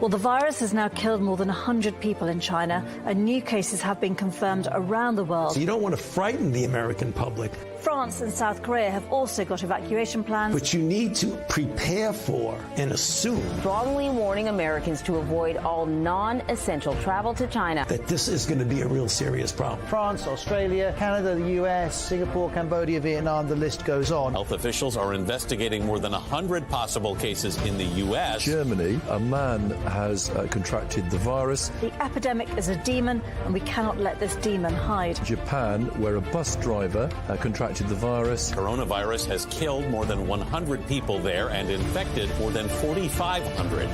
Well, the virus has now killed more than 100 people in China, and new cases have been confirmed around the world. So you don't want to frighten the American public. France and South Korea have also got evacuation plans. But you need to prepare for and assume strongly warning Americans to avoid all non-essential travel to China. That this is going to be a real serious problem. France, Australia, Canada, the US, Singapore, Cambodia, Vietnam, the list goes on. Health officials are investigating more than 100 possible cases in the US. Germany, a man has contracted the virus. The epidemic is a demon, and we cannot let this demon hide. Japan, where a bus driver contracted the virus. Coronavirus has killed more than 100 people there and infected more than 4,500.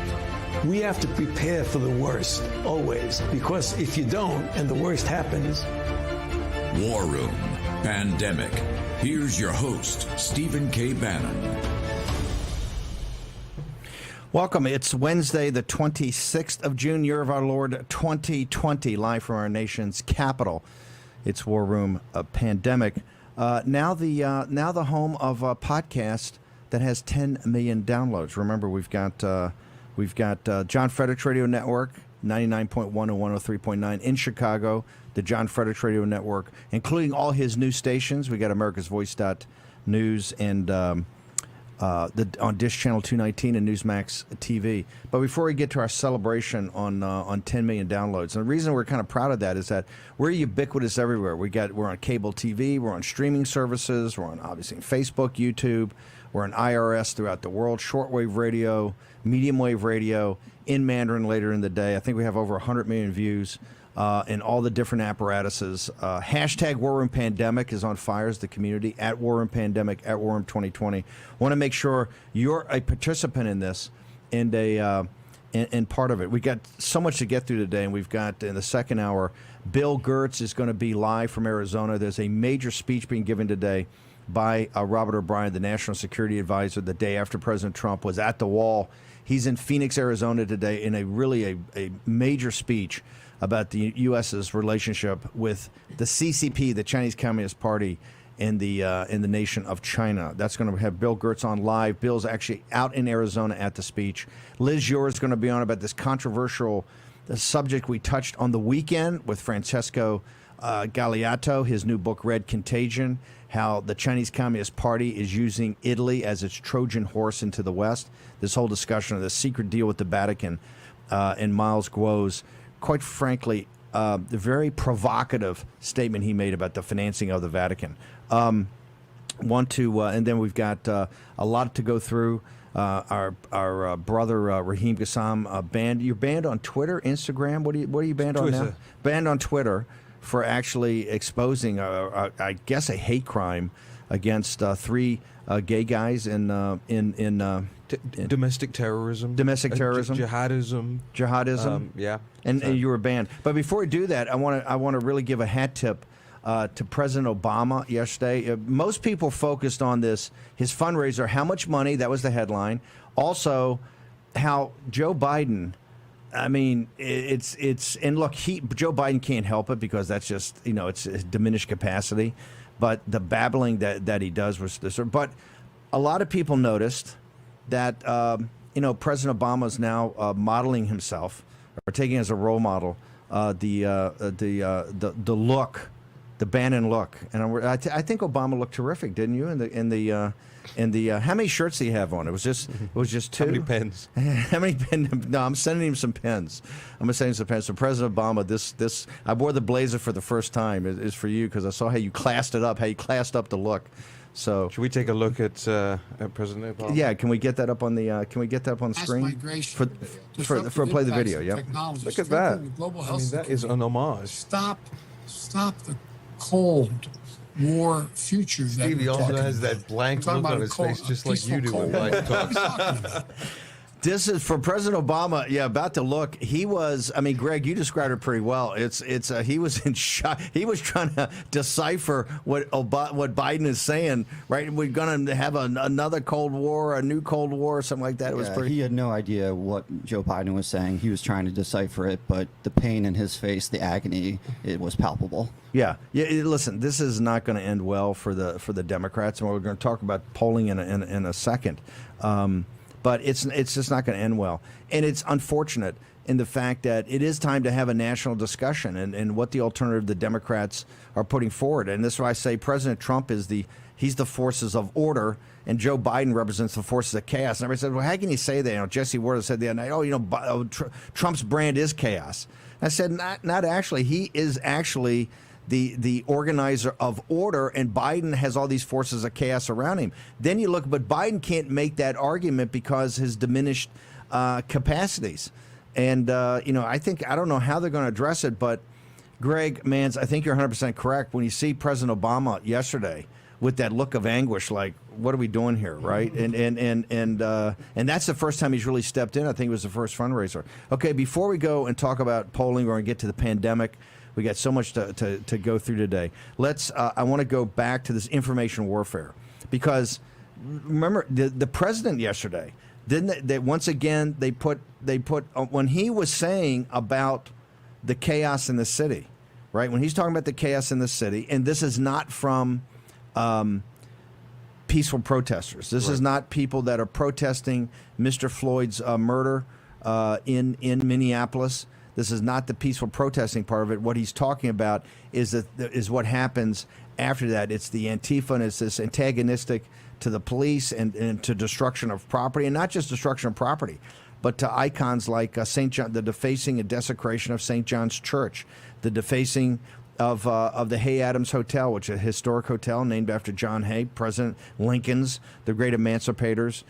We have to prepare for the worst, always, because if you don't and the worst happens. War Room Pandemic. Here's your host, Stephen K. Bannon. Welcome. It's Wednesday, the 26th of June, year of our Lord 2020, live from our nation's capital. It's War Room Pandemic. Now the home of a podcast that has 10 million downloads. Remember, we've got John Fredericks Radio Network, 99.1 and 103.9 in Chicago, the John Fredericks Radio Network, including all his news stations. We got AmericasVoice.news and on Dish Channel 219 and Newsmax TV. But before we get to our celebration on 10 million downloads, and the reason we're kind of proud of that is that we're ubiquitous everywhere. We're on cable TV, we're on streaming services, we're on obviously Facebook, YouTube, we're on IRS throughout the world, shortwave radio, medium wave radio, in Mandarin later in the day. I think we have over 100 million views. And all the different apparatuses. Hashtag War Room Pandemic is on fire as the community, at War Room Pandemic, at War Room 2020. Want to make sure you're a participant in this and part of it. We got so much to get through today, and we've got in the second hour, Bill Gertz is going to be live from Arizona. There's a major speech being given today by Robert O'Brien, the National Security Advisor, the day after President Trump was at the wall. He's in Phoenix, Arizona today in a major speech about the U.S.'s relationship with the CCP, the Chinese Communist Party, in the nation of China. That's going to have Bill Gertz on live. Bill's actually out in Arizona at the speech. Liz Ure is going to be on about this controversial subject we touched on the weekend with Francesco Galliotto, his new book, Red Contagion, how the Chinese Communist Party is using Italy as its Trojan horse into the West. This whole discussion of the secret deal with the Vatican and Miles Guo's, quite frankly, the very provocative statement he made about the financing of the Vatican. And then we've got a lot to go through. Our brother Raheem Gassam banned. You're banned on Twitter, Instagram. What are you banned on now? Banned on Twitter for actually exposing, I guess, a hate crime against three gay guys in domestic terrorism. Domestic terrorism. Jihadism. Yeah. And you were banned. But before we do that, I want to really give a hat tip to President Obama yesterday. Most people focused on his fundraiser, how much money, that was the headline. Also, how Joe Biden, I mean, and look, Joe Biden can't help it because that's just, it's diminished capacity. But the babbling that he does was this. But a lot of people noticed that President Obama is now modeling himself or taking as a role model the look, the Bannon look, and I think Obama looked terrific, didn't you? In the how many shirts do you have on? It was just two. How many pens? How many pens? No, I'm sending him some pens. I'm gonna send him some pens. So President Obama, this I wore the blazer for the first time. Is for you because I saw how you classed it up, how you classed up the look. So should we take a look at President Obama? Yeah, can we get that up on the screen? For play the video? Yeah. Look at that. That is an homage. Stop the Cold War future. Stevie also has that blank look on his face, just like you do when Biden talks. This is for President Obama. Yeah, about to look. He was. I mean, Greg, you described it pretty well. He was in shock. He was trying to decipher what Biden is saying. Right, we're going to have another Cold War, a new Cold War, or something like that. It was pretty. He had no idea what Joe Biden was saying. He was trying to decipher it, but the pain in his face, the agony, it was palpable. Yeah. Listen, this is not going to end well for the Democrats, and we're going to talk about polling in a second. but it's just not going to end well. And it's unfortunate in the fact that it is time to have a national discussion and what the alternative the Democrats are putting forward. And this is why I say President Trump he's the forces of order, and Joe Biden represents the forces of chaos. And everybody said, well, how can you say that? Jesse Ward said the other night, Trump's brand is chaos. I said, not actually. He is actually the organizer of order, and Biden has all these forces of chaos around him. Then you look, but Biden can't make that argument because his diminished capacities. And, I don't know how they're going to address it, but Greg Mans, I think you're 100% correct. When you see President Obama yesterday with that look of anguish, like, what are we doing here, right? And that's the first time he's really stepped in. I think it was the first fundraiser. Okay, before we go and talk about polling, we're going to get to the pandemic. We got so much to go through today. I want to go back to this information warfare, because remember the president yesterday, didn't they once again they put when he was saying about the chaos in the city, right? When he's talking about the chaos in the city, and this is not from peaceful protesters. This is not people that are protesting Mr. Floyd's murder in Minneapolis. This is not the peaceful protesting part of it. What he's talking about is what happens after that. It's the Antifa, and it's this antagonistic to the police and to destruction of property, and not just destruction of property, but to icons like St. John, the defacing and desecration of St. John's Church, the defacing of the Hay Adams Hotel, which is a historic hotel named after John Hay, President Lincoln's, the great emancipators,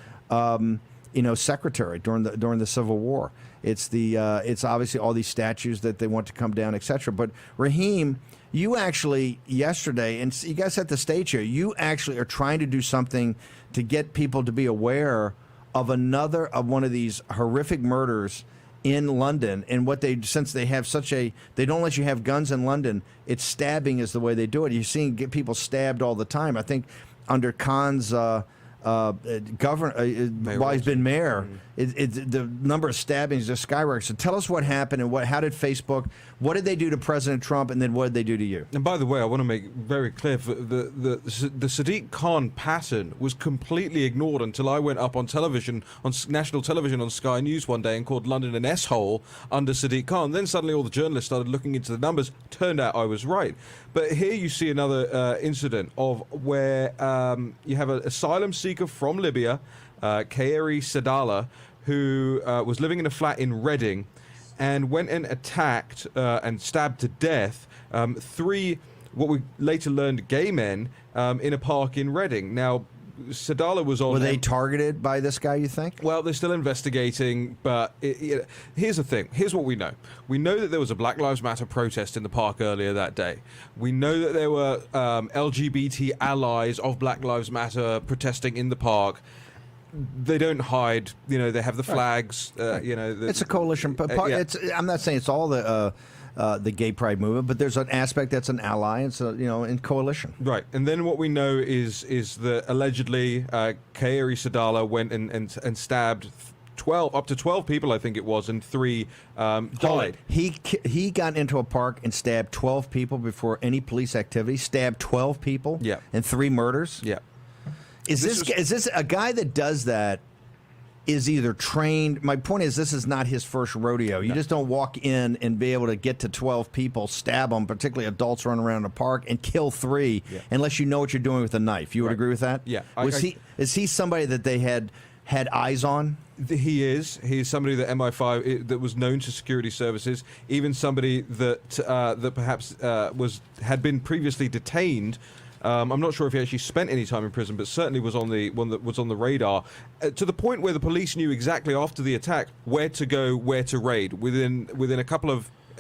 secretary during the Civil War. It's obviously all these statues that they want to come down, etc. But Raheem, you actually yesterday, and you guys set the stage here, you actually are trying to do something to get people to be aware of one of these horrific murders in London, and since they have they don't let you have guns in London, it's stabbing is the way they do it. You're seeing people stabbed all the time. I think under Khan's governor, while he's been mayor, the number of stabbings just skyrocketed. So tell us what happened and how did Facebook, what did they do to President Trump, and then what did they do to you? And by the way, I want to make very clear, the Sadiq Khan pattern was completely ignored until I went up on television, on national television on Sky News one day and called London an S-hole under Sadiq Khan. Then suddenly all the journalists started looking into the numbers. Turned out I was right. But here you see another incident of where you have an asylum seeker from Libya, Kairi Sadala, who was living in a flat in Reading, and went and attacked and stabbed to death 3, what we later learned, gay men in a park in Reading. Now, Sadala was on... Were they targeted by this guy, you think? Well, they're still investigating, but here's the thing. Here's what we know. We know that there was a Black Lives Matter protest in the park earlier that day. We know that there were LGBT allies of Black Lives Matter protesting in the park. They don't hide, they have the flags, it's a coalition. I'm not saying it's all the gay pride movement, but there's an aspect that's an ally, and so in coalition. Right, and then what we know is that allegedly Kairi Sadala went and stabbed up to 12 people, I think it was, and 3 died. He got into a park and stabbed 12 people before any police activity. Stabbed 12 people. Yeah. And 3 murders. Yeah. Is this a guy that does that? Is either trained. My point is, this is not his first rodeo. You just don't walk in and be able to get to 12 people, stab them, particularly adults running around the park, and kill 3 unless you know what you're doing with a knife. You would agree with that? Yeah. Is he somebody that they had eyes on? He is. He's somebody that MI5 that was known to security services. Even somebody that perhaps had been previously detained. I'm not sure if he actually spent any time in prison, but certainly was on the radar, to the point where the police knew exactly after the attack where to go, where to raid within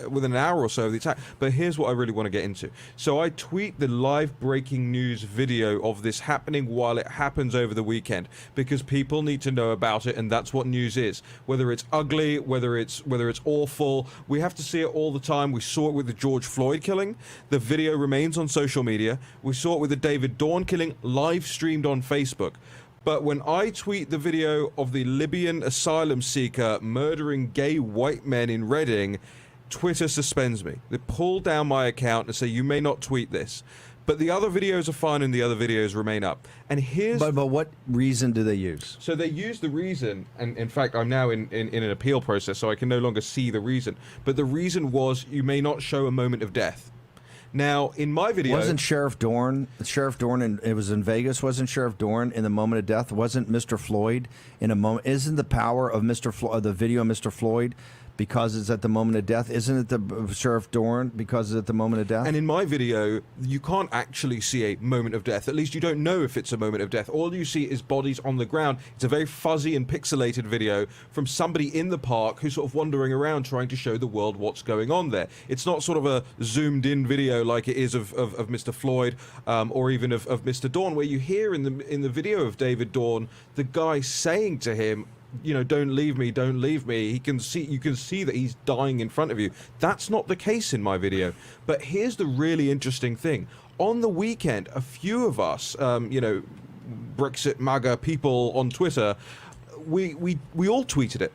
an hour or so of the attack. But here's what I really want to get into. So I tweet the live breaking news video of this happening while it happens over the weekend, because people need to know about it, and that's what news is. Whether it's ugly, whether it's awful, we have to see it all the time. We saw it with the George Floyd killing. The video remains on social media. We saw it with the David Dawn killing, live streamed on Facebook. But when I tweet the video of the Libyan asylum seeker murdering gay white men in Reading, Twitter suspends me. They pull down my account and say, you may not tweet this. But the other videos are fine, and the other videos remain up. And here's... But what reason do they use? So they use the reason, and in fact, I'm now in an appeal process, so I can no longer see the reason. But the reason was, you may not show a moment of death. Now, in my video... Wasn't Sheriff Dorn, and it was in Vegas, wasn't Sheriff Dorn in the moment of death? Wasn't Mr. Floyd in a moment? Isn't the power of the video of Mr. Floyd because it's at the moment of death? Isn't it the Sheriff Dorn because it's at the moment of death? And in my video, you can't actually see a moment of death. At least you don't know if it's a moment of death. All you see is bodies on the ground. It's a very fuzzy and pixelated video from somebody in the park who's sort of wandering around trying to show the world what's going on there. It's not sort of a zoomed-in video like it is of Mr. Floyd or even of Mr. Dorn, where you hear in the video of David Dorn the guy saying to him, you know, don't leave me, don't leave me. You can see that he's dying in front of you. That's not the case in my video. But here's the really interesting thing. On the weekend, a few of us, you know, Brexit MAGA people on Twitter, we all tweeted it.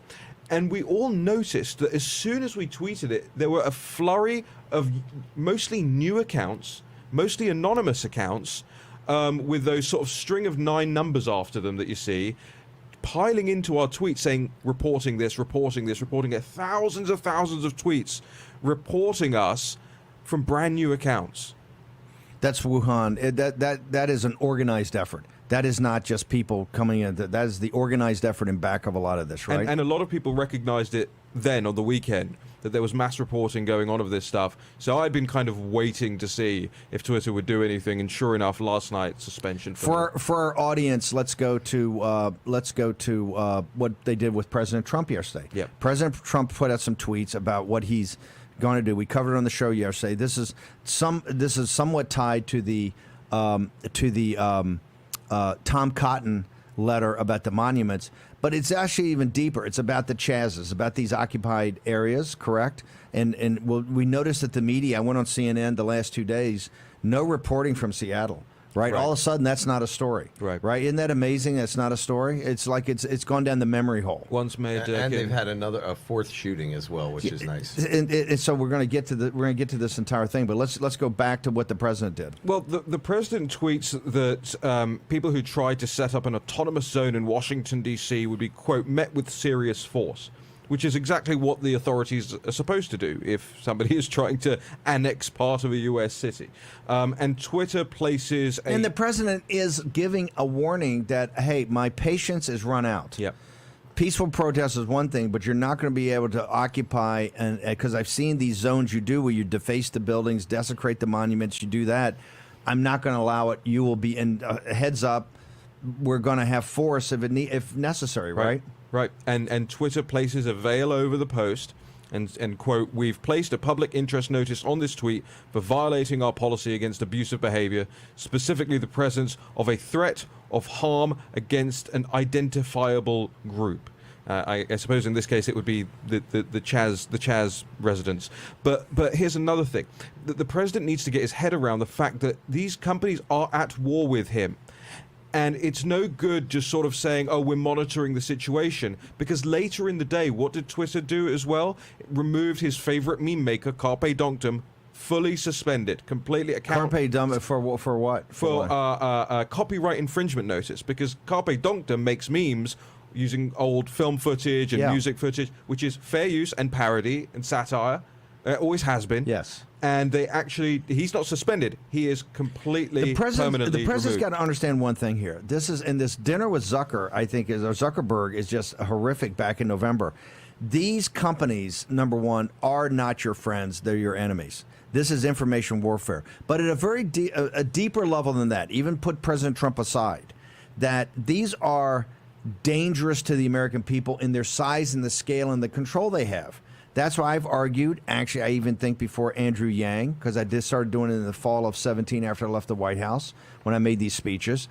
And we all noticed that as soon as we tweeted it, there were a flurry of mostly new accounts, mostly anonymous accounts, with those sort of string of 9 numbers after them that you see, piling into our tweets saying, reporting this, reporting this, reporting it. Thousands of tweets reporting us from brand new accounts. That's Wuhan. That is an organized effort. That is not just people coming in. That is the organized effort in back of a lot of this, right? And a lot of people recognized it then on the weekend, that there was mass reporting going on of this stuff. So I've been kind of waiting to see if Twitter would do anything, and sure enough, last night, suspension. For our audience, let's go to what they did with President Trump yesterday. Yeah. President Trump put out some tweets about what he's going to do. We covered it on the show yesterday. This is somewhat tied to the Tom Cotton letter about the monuments, but it's actually even deeper. It's about the Chazes, about these occupied areas, correct? And we noticed that the media, I went on CNN the last 2 days, no reporting from Seattle, right? All of a sudden, that's not a story, right? Isn't that amazing? That's not a story. It's like it's gone down the memory hole. Once made, and they've had a fourth shooting as well, which is nice. And so we're going to get to this entire thing, but let's go back to what the president did. Well, the president tweets that people who tried to set up an autonomous zone in Washington, D.C. would be, quote, met with serious force, which is exactly what the authorities are supposed to do if somebody is trying to annex part of a U.S. city. And Twitter places and the president is giving a warning that, hey, my patience is run out. Yeah. Peaceful protest is one thing, but you're not going to be able to occupy, and because I've seen these zones you do where you deface the buildings, desecrate the monuments, you do that. I'm not going to allow it. You will be in heads up. We're going to have force if necessary, right? Right. And Twitter places a veil over the post and quote, we've placed a public interest notice on this tweet for violating our policy against abusive behavior, specifically the presence of a threat of harm against an identifiable group. I suppose in this case it would be the Chaz residents. But here's another thing. The president needs to get his head around the fact that these companies are at war with him. And it's no good just sort of saying, oh, we're monitoring the situation. Because later in the day, what did Twitter do as well? It removed his favorite meme maker, Carpe Donktum, fully suspended, completely accountable. Carpe Donktum for what? For copyright infringement notice. Because Carpe Donktum makes memes using old film footage and music footage, which is fair use and parody and satire. Always has been. Yes. And he's not suspended. He is completely permanently The president's removed. got to understand one thing here. This dinner with Zuckerberg is just horrific back in November. These companies, number one, are not your friends. They're your enemies. This is information warfare. But at a very deeper level than that, even put President Trump aside, that these are dangerous to the American people in their size and the scale and the control they have. That's why I've argued, actually, I even think before Andrew Yang, because I just started doing it in the fall of 2017 after I left the White House, when I made these speeches.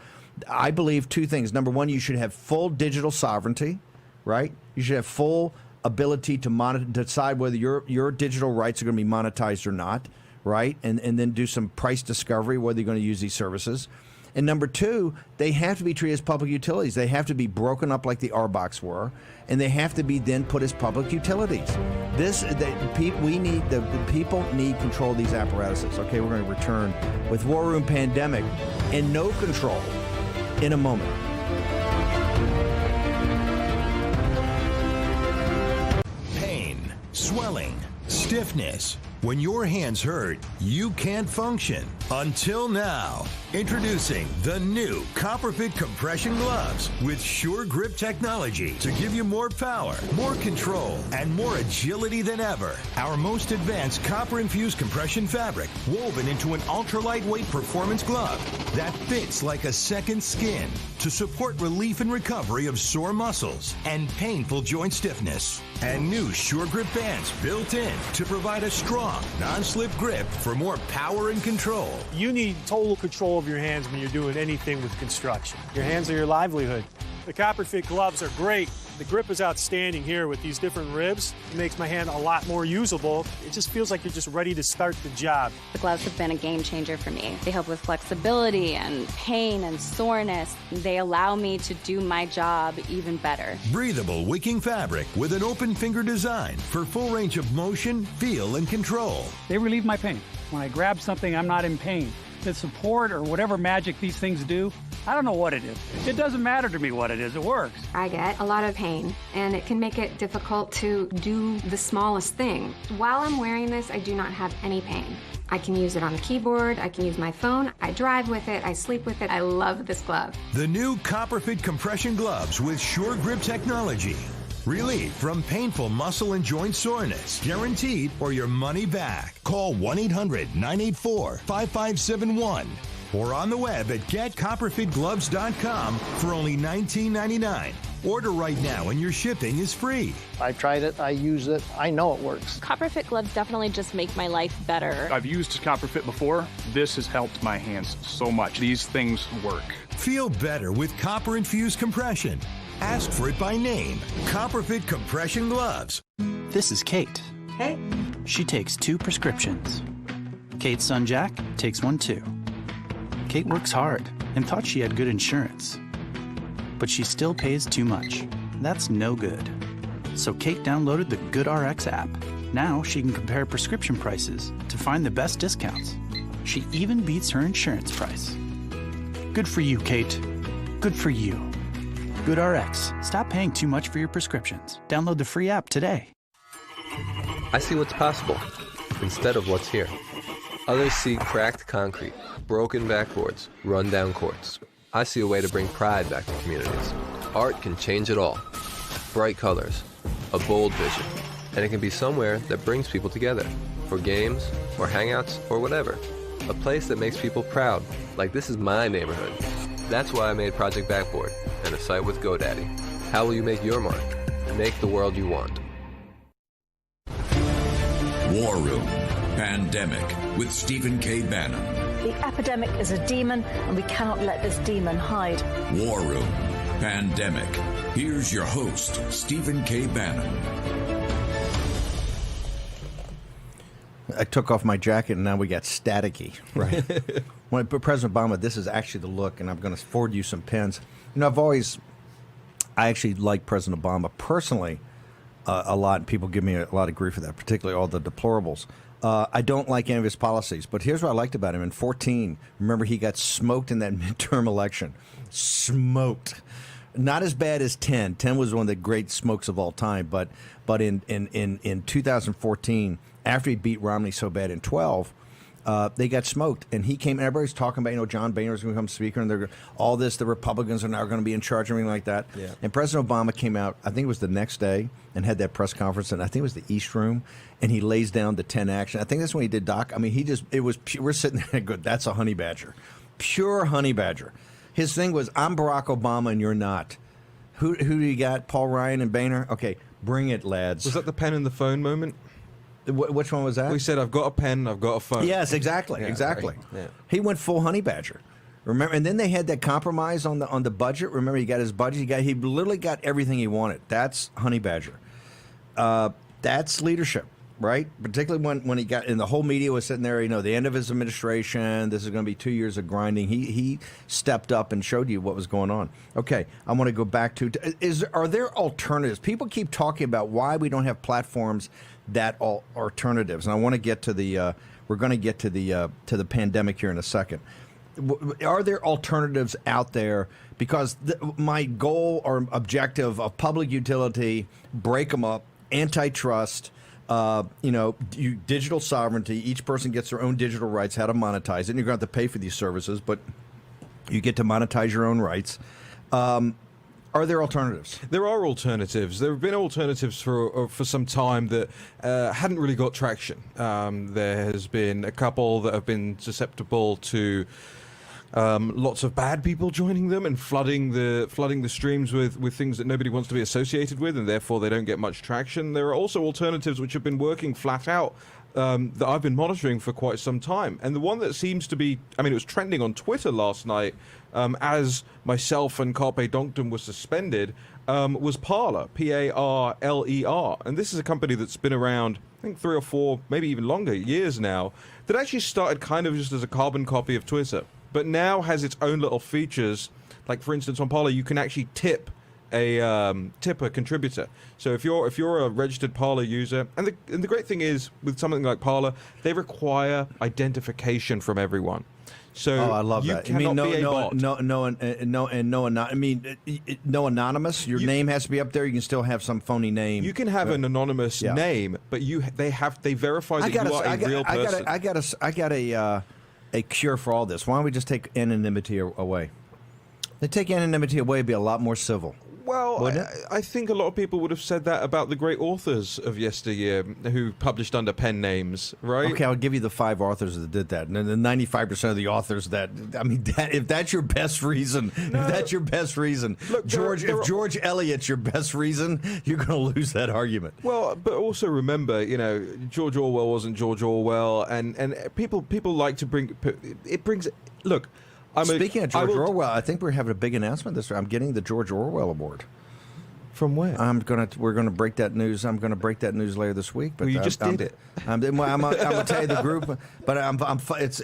I believe two things. Number one, you should have full digital sovereignty, right? You should have full ability to decide whether your digital rights are going to be monetized or not, right? And then do some price discovery, whether you're going to use these services. And number two, they have to be treated as public utilities. They have to be broken up like the RBOCs were, and they have to be then put as public utilities. The people need control of these apparatuses. Okay, we're going to return with War Room Pandemic and no control in a moment. Pain, swelling, stiffness. When your hands hurt, you can't function. Until now. Introducing the new Copperfit compression gloves with sure grip technology to give you more power, more control, and more agility than ever. Our most advanced copper-infused compression fabric woven into an ultra-lightweight performance glove that fits like a second skin to support relief and recovery of sore muscles and painful joint stiffness. And new Sure Grip bands built in to provide a strong, non-slip grip for more power and control. You need total control of your hands when you're doing anything with construction. Your hands are your livelihood. The Copperfit gloves are great. The grip is outstanding here with these different ribs. It makes my hand a lot more usable. It just feels like you're just ready to start the job. The gloves have been a game changer for me. They help with flexibility and pain and soreness. They allow me to do my job even better. Breathable wicking fabric with an open finger design for full range of motion, feel, and control. They relieve my pain. When I grab something, I'm not in pain. The support or whatever magic these things do, I don't know what it is. It doesn't matter to me what it is. It works. I get a lot of pain, and it can make it difficult to do the smallest thing. While I'm wearing this, I do not have any pain. I can use it on the keyboard, I can use my phone, I drive with it, I sleep with it. I love this glove. The new Copperfit compression gloves with Sure Grip technology. Relief from painful muscle and joint soreness. Guaranteed or your money back. Call 1-800-984-5571 or on the web at getcopperfitgloves.com for only $19.99. Order right now and your shipping is free. I tried it, I use it, I know it works. Copperfit gloves definitely just make my life better. I've used Copperfit before. This has helped my hands so much. These things work. Feel better with copper-infused compression. Ask for it by name. Copperfit compression gloves. This is Kate. Hey. She takes 2 prescriptions. Kate's son Jack takes one too. Kate works hard and thought she had good insurance. But she still pays too much. That's no good. So Kate downloaded the GoodRx app. Now she can compare prescription prices to find the best discounts. She even beats her insurance price. Good for you, Kate. Good for you. GoodRx. Stop paying too much for your prescriptions. Download the free app today. I see what's possible instead of what's here. Others see cracked concrete, broken backboards, run-down courts. I see a way to bring pride back to communities. Art can change it all. Bright colors, a bold vision, and it can be somewhere that brings people together for games or hangouts or whatever. A place that makes people proud, like this is my neighborhood. That's why I made Project Backboard and a site with GoDaddy. How will you make your mark? Make the world you want. War Room Pandemic with Stephen K. Bannon. The epidemic is a demon, and we cannot let this demon hide. War Room Pandemic. Here's your host, Stephen K. Bannon. I took off my jacket, and now we got staticky. Right. When I put President Obama, this is actually the look, and I'm going to forward you some pens. You know, I actually like President Obama personally a lot, and people give me a lot of grief for that, particularly all the deplorables. I don't like any of his policies, but here's what I liked about him. In 2014, remember, he got smoked in that midterm election. Smoked. Not as bad as 10. 10 was one of the great smokes of all time, but in 2014, after he beat Romney so bad in 12, they got smoked, and he came. And everybody's talking about, John Boehner's going to become speaker, and they're all this. The Republicans are now going to be in charge, and everything like that. Yeah. And President Obama came out. I think it was the next day, and had that press conference, and I think it was the East Room, and he lays down the 10 action. I think that's when he did Doc. I mean, we're sitting there and good. That's a honey badger, pure honey badger. His thing was, I'm Barack Obama, and you're not. Who do you got? Paul Ryan and Boehner. Okay, bring it, lads. Was that the pen and the phone moment? Which one was that? We said, I've got a pen, I've got a phone. Yes, exactly, Yeah, exactly. Right. Yeah. He went full honey badger. Remember, and then they had that compromise on the budget. Remember, he got his budget. He literally got everything he wanted. That's honey badger. That's leadership. right? Particularly when he got, and the whole media was sitting there, the end of his administration, this is going to be 2 years of grinding. He stepped up and showed you what was going on. Okay, I want to go back to, are there alternatives? People keep talking about why we don't have platforms that are alternatives. And I want to get to we're going to get to the pandemic here in a second. Are there alternatives out there? Because my goal or objective of public utility, break them up, antitrust, digital sovereignty, each person gets their own digital rights, how to monetize it, and you're going to have to pay for these services, but you get to monetize your own rights. Are there alternatives? There are alternatives. There have been alternatives for some time that hadn't really got traction. There has been a couple that have been susceptible to lots of bad people joining them and flooding the streams with things that nobody wants to be associated with, and therefore they don't get much traction. There are also alternatives which have been working flat out that I've been monitoring for quite some time. And the one that seems to be, it was trending on Twitter last night as myself and Carpe Donktum was suspended, was Parler, P-A-R-L-E-R. And this is a company that's been around, I think 3 or 4, maybe even longer, years now, that actually started kind of just as a carbon copy of Twitter, but now has its own little features. Like, for instance, on Parler, you can actually tip a contributor. So if you're a registered Parler user, and the great thing is with something like Parler, they require identification from everyone. So I love you that. cannot be a bot. No anonymous. Your name has to be up there. You can still have some phony name. You can have an anonymous name, but they verify that you are a real person. I got a cure for all this. Why don't we just take anonymity away? They take anonymity away, it'd be a lot more civil. Well, I think a lot of people would have said that about the great authors of yesteryear who published under pen names, right? Okay, I'll give you the 5 authors that did that. And the 95% of the authors if that's your best reason, look, if George Eliot's your best reason, you're going to lose that argument. Well, but also remember, George Orwell wasn't George Orwell, and people like to bring look. Speaking of George Orwell, I think we're having a big announcement this year. I'm getting the George Orwell Award. From where? We're gonna break that news. I'm gonna break that news later this week. But you just did it. I'm gonna tell you the group, but it's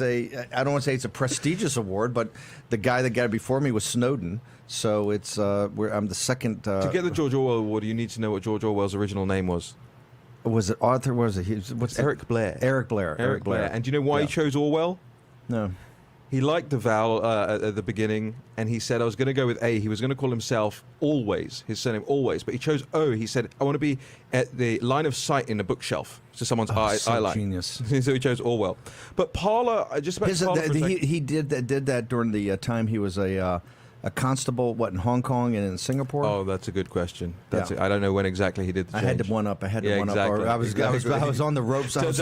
a I don't want to say it's a prestigious award, but the guy that got it before me was Snowden. So I'm the second. To get the George Orwell Award, you need to know what George Orwell's original name was. Was it Arthur? Was it? What's Eric Blair? Eric Blair. And do you know why he chose Orwell? No. He liked the vowel at the beginning, and he said, I was going to go with A. He was going to call himself Always, his surname Always, but he chose O. He said, I want to be at the line of sight in a bookshelf, so someone's eye line. Genius. So he chose Orwell. But Parler, he did that during the time he was a constable, in Hong Kong and in Singapore? Oh, that's a good question. I don't know when exactly he did the change. I had to one up. Exactly. I was on the ropes. I was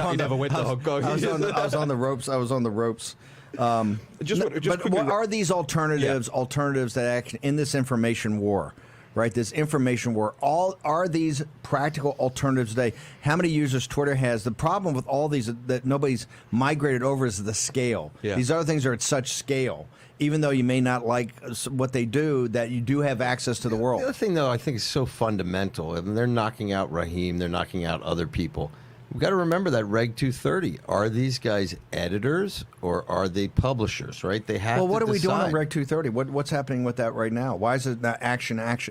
on the ropes. What are these alternatives? Yeah. Alternatives that act in this information war, right? This information war. Are these practical alternatives today? How many users Twitter has? The problem with all these that nobody's migrated over is the scale. Yeah. These other things are at such scale. Even though you may not like what they do, that you do have access to the world. The other thing, though, I think is so fundamental. They're knocking out Raheem. They're knocking out other people. We've got to remember that Reg 230. Are these guys editors or are they publishers, right? They have to what are we doing decide. on Reg 230? What's happening with that right now? Why is it not action? What's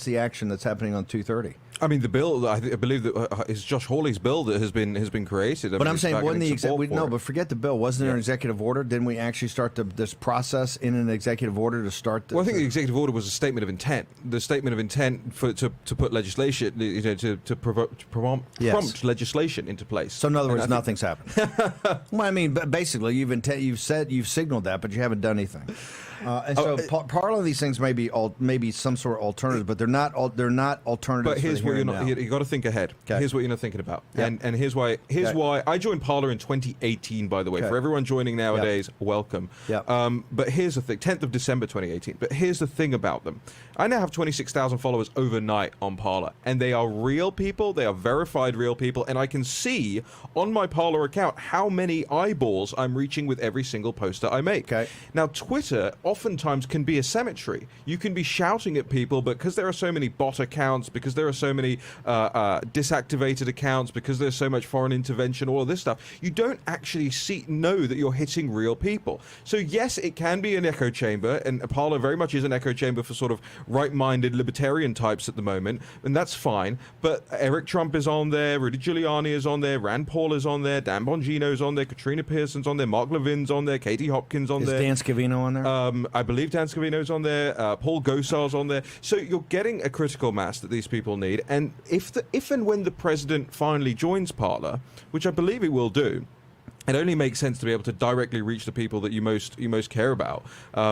the action that's happening on 230? I mean, the bill, I believe that is Josh Hawley's bill that has been created. But I'm saying, wasn't but forget the bill. Wasn't there an executive order? Didn't we actually start this process in an executive order to start? Well, I think the executive order was a statement of intent. The statement of intent to put legislation, to prompt legislation into place. So in other words, nothing's happened. Well, I mean, basically, you've signaled that, but you haven't done anything. And so part of these things may be some sort of alternative, but they're not alternatives. But here's what you got to think ahead. Okay. Here's what you're not thinking about, and here's why I joined Parler in 2018. By the way, for everyone joining nowadays, welcome. But here's the thing: 10th of December 2018. But here's the thing about them: I now have 26,000 followers overnight on Parler, and they are real people. They are verified real people, and I can see on my Parler account how many eyeballs I'm reaching with every single post that I make. Okay. Now, Twitter oftentimes can be a cemetery. You can be shouting at people, but because there are so many bot accounts, because there are so many disactivated accounts, because there's so much foreign intervention, all of this stuff, you don't actually know that you're hitting real people. So yes, it can be an echo chamber, and Parler very much is an echo chamber for sort of right-minded libertarian types at the moment, and that's fine. But Eric Trump is on there, Rudy Giuliani is on there, Rand Paul is on there, Dan Bongino's on there, Katrina Pearson's on there, Mark Levin's on there, Katie Hopkins on there. Is Dan Scavino on there? I believe Dan Scavino's on there, Paul Gosar's on there. So you're getting a critical mass that these people need, and if and when the president finally joins Parler, which I believe he will do, it only makes sense to be able to directly reach the people that you most care about,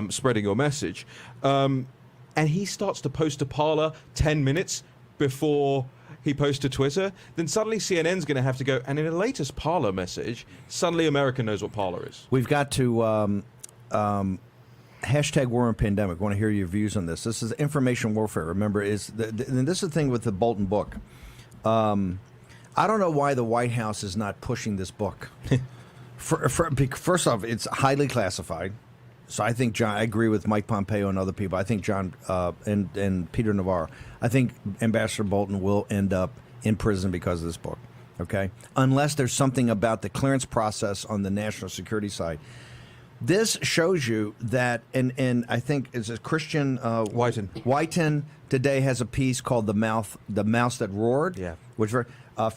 spreading your message. And he starts to post to Parler 10 minutes before he posts to Twitter, then suddenly CNN's going to have to go, and in a latest Parler message, suddenly America knows what Parler is. We've got to hashtag war and pandemic. I want to hear your views on this. This is information warfare. Remember, and this is the thing with the Bolton book. I don't know why the White House is not pushing this book. First off, it's highly classified. So I think I agree with Mike Pompeo and other people. I think John and Peter Navarro. I think Ambassador Bolton will end up in prison because of this book. Okay, unless there's something about the clearance process on the national security side. This shows you that, and I think it's a Christian Whiten today has a piece called "The Mouse That Roared." Yeah, which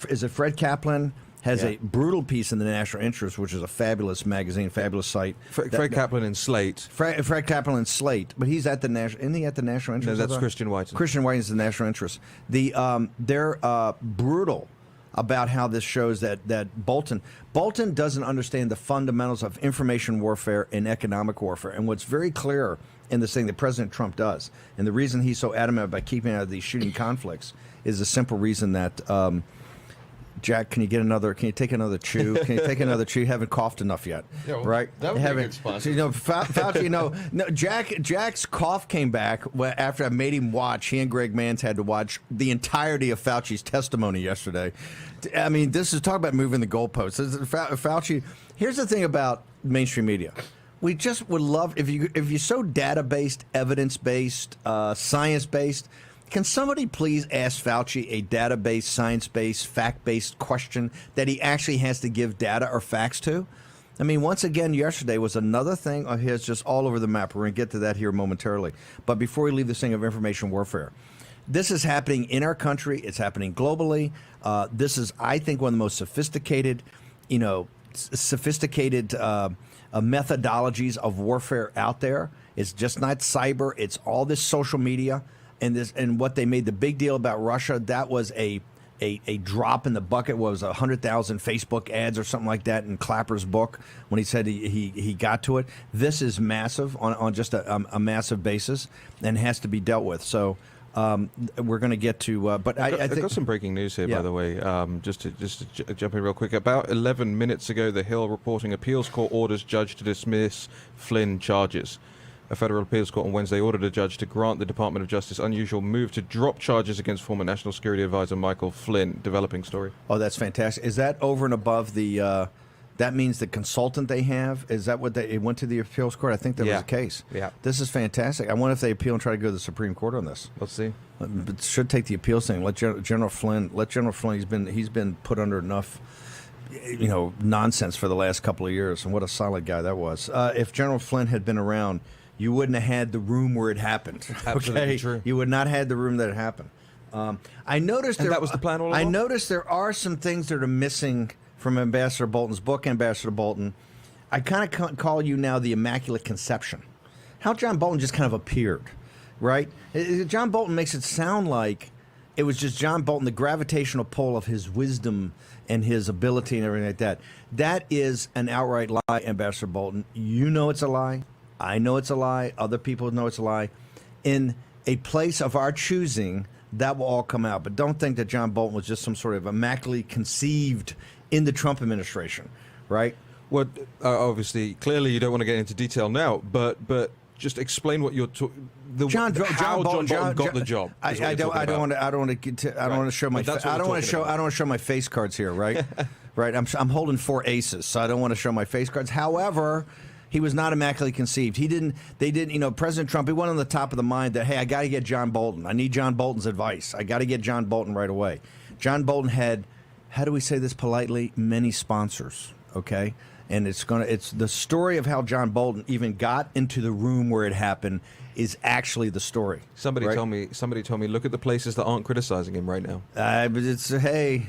is it Fred Kaplan. Has a brutal piece in the National Interest, which is a fabulous magazine, fabulous site. Fred Kaplan in Slate. Fred Kaplan in Slate, but he's at the National. Isn't he at the National Interest? No, that's Christian Whiten. Christian Whiten is the National Interest. They're brutal about how this shows that Bolton doesn't understand the fundamentals of information warfare and economic warfare. And what's very clear in this thing that President Trump does, and the reason he's so adamant about keeping out of these shooting conflicts, is the simple reason that. Jack, can you take another chew? Can you take another chew? You haven't coughed enough yet, right? That would be a good sponsor. So, Fauci, Jack's cough came back after I made him watch. He and Greg Manns had to watch the entirety of Fauci's testimony yesterday. I mean, this is talk about moving the goalposts. Fauci. Here's the thing about mainstream media. We just would love if you're so data-based, evidence-based, science-based. Can somebody please ask Fauci a data-based, science-based, fact-based question that he actually has to give data or facts to? I mean, once again, yesterday was another thing of his just all over the map. We're going to get to that here momentarily. But before we leave this thing of information warfare, this is happening in our country. It's happening globally. This is, I think, one of the most sophisticated, methodologies of warfare out there. It's just not cyber. It's all this social media. And what they made the big deal about Russia, that was a drop in the bucket. What was 100,000 Facebook ads or something like that in Clapper's book when he said he got to it. This is massive on just a massive basis and has to be dealt with. So we're going to get to. But I think I've got some breaking news here, by the way. Just to jump in real quick. About 11 minutes ago, The Hill reporting appeals court orders judge to dismiss Flynn charges. A federal appeals court on Wednesday ordered a judge to grant the Department of Justice unusual move to drop charges against former National Security Advisor Michael Flynn. Developing story. Oh, that's fantastic. Is that over and above the? That means the consultant they have. Is that what it went to the appeals court? I think that was the case. Yeah. This is fantastic. I wonder if they appeal and try to go to the Supreme Court on this. Let's see. But should take the appeals thing. Let General Flynn. He's been put under enough. Nonsense for the last couple of years, and what a solid guy that was. If General Flynn had been around, you wouldn't have had the room where it happened. Absolutely true. You would not have had the room that it happened. I noticed that was the plan all along? I noticed there are some things that are missing from Ambassador Bolton's book, Ambassador Bolton. I kind of call you now the Immaculate Conception. How John Bolton just kind of appeared, right? John Bolton makes it sound like it was just John Bolton, the gravitational pull of his wisdom and his ability and everything like that. That is an outright lie, Ambassador Bolton. You know it's a lie. I know it's a lie. Other people know it's a lie. In a place of our choosing, that will all come out. But don't think that John Bolton was just some sort of immaculately conceived in the Trump administration, right? Well, obviously, clearly you don't want to get into detail now, but just explain what you're talking. John Bolton got the job. I don't want to show my. I don't want to show my face cards here, right? Right. I'm holding 4 aces, so I don't want to show my face cards. However, He was not immaculately conceived. President Trump, he went on the top of the mind that, hey, I got to get John Bolton. I need John Bolton's advice. I got to get John Bolton right away. John Bolton had, how do we say this politely, many sponsors, okay? And it's the story of how John Bolton even got into the room where it happened is actually the story. Somebody told me, look at the places that aren't criticizing him right now. But it's, hey,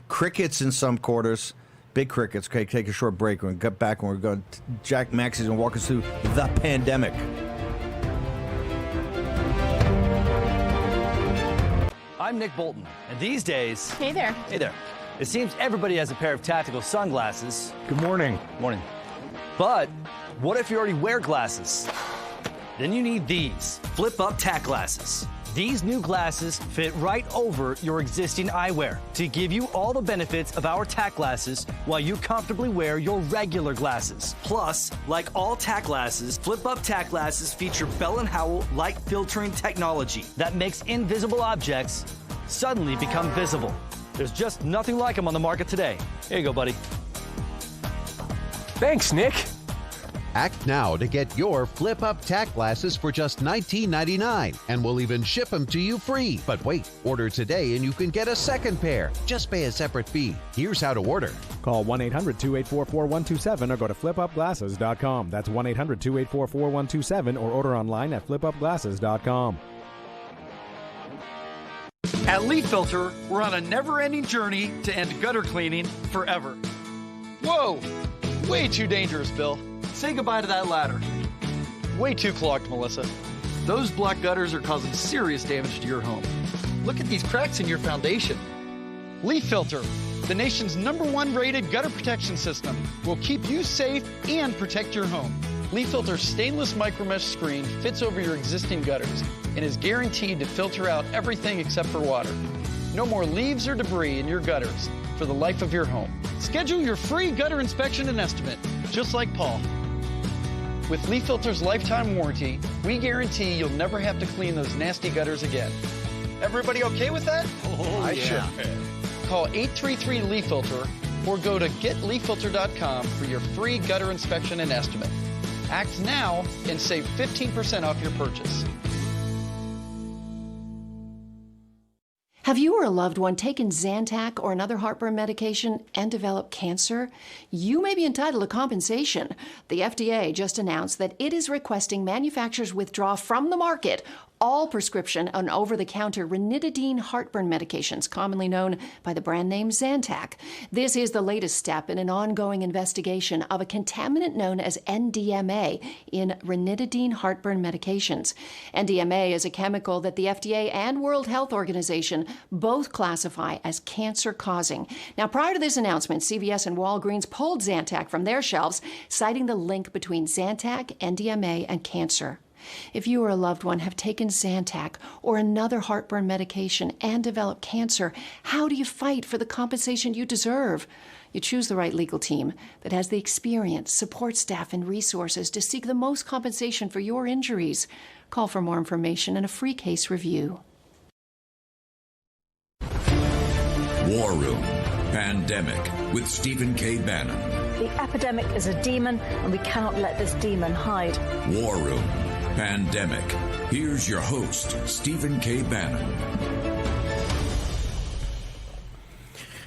crickets in some quarters. Big crickets. Okay, take a short break. We're going to get back and we're going to, Jack Maxey's going to walk us through the pandemic. I'm Nick Bolton, and these days... Hey there. Hey there. It seems everybody has a pair of tactical sunglasses. Good morning. Morning. But what if you already wear glasses? Then you need these flip-up tack glasses. These new glasses fit right over your existing eyewear to give you all the benefits of our tack glasses while you comfortably wear your regular glasses. Plus, like all tack glasses, flip-up tack glasses feature Bell & Howell light filtering technology that makes invisible objects suddenly become visible. There's just nothing like them on the market today. Here you go, buddy. Thanks, Nick. Act now to get your flip-up tack glasses for just $19.99, and we'll even ship them to you free. But wait, order today and you can get a second pair. Just pay a separate fee. Here's how to order. Call 1-800-284-4127 or go to flipupglasses.com. That's 1-800-284-4127 or order online at flipupglasses.com. At Leaf Filter, we're on a never-ending journey to end gutter cleaning forever. Whoa! Way too dangerous, Bill. Say goodbye to that ladder. Way too clogged, Melissa. Those black gutters are causing serious damage to your home. Look at these cracks in your foundation. Leaf Filter, the nation's #1 rated gutter protection system, will keep you safe and protect your home. Leaf Filter's stainless micromesh screen fits over your existing gutters and is guaranteed to filter out everything except for water. No more leaves or debris in your gutters for the life of your home. Schedule your free gutter inspection and estimate, just like Paul. With Leaf Filter's lifetime warranty, we guarantee you'll never have to clean those nasty gutters again. Everybody okay with that? I sure am. Call 833-LEAF Filter or go to getleaffilter.com for your free gutter inspection and estimate. Act now and save 15% off your purchase. Have you or a loved one taken Zantac or another heartburn medication and developed cancer? You may be entitled to compensation. The FDA just announced that it is requesting manufacturers withdraw from the market all prescription and over-the-counter ranitidine heartburn medications, commonly known by the brand name Zantac. This is the latest step in an ongoing investigation of a contaminant known as NDMA in ranitidine heartburn medications. NDMA is a chemical that the FDA and World Health Organization both classify as cancer-causing. Now, prior to this announcement, CVS and Walgreens pulled Zantac from their shelves, citing the link between Zantac, NDMA, and cancer. If you or a loved one have taken Zantac or another heartburn medication and developed cancer, how do you fight for the compensation you deserve? You choose the right legal team that has the experience, support staff, and resources to seek the most compensation for your injuries. Call for more information and a free case review. War Room Pandemic with Stephen K. Bannon. The epidemic is a demon, and we cannot let this demon hide. War Room Pandemic. Here's your host, Stephen K. Bannon.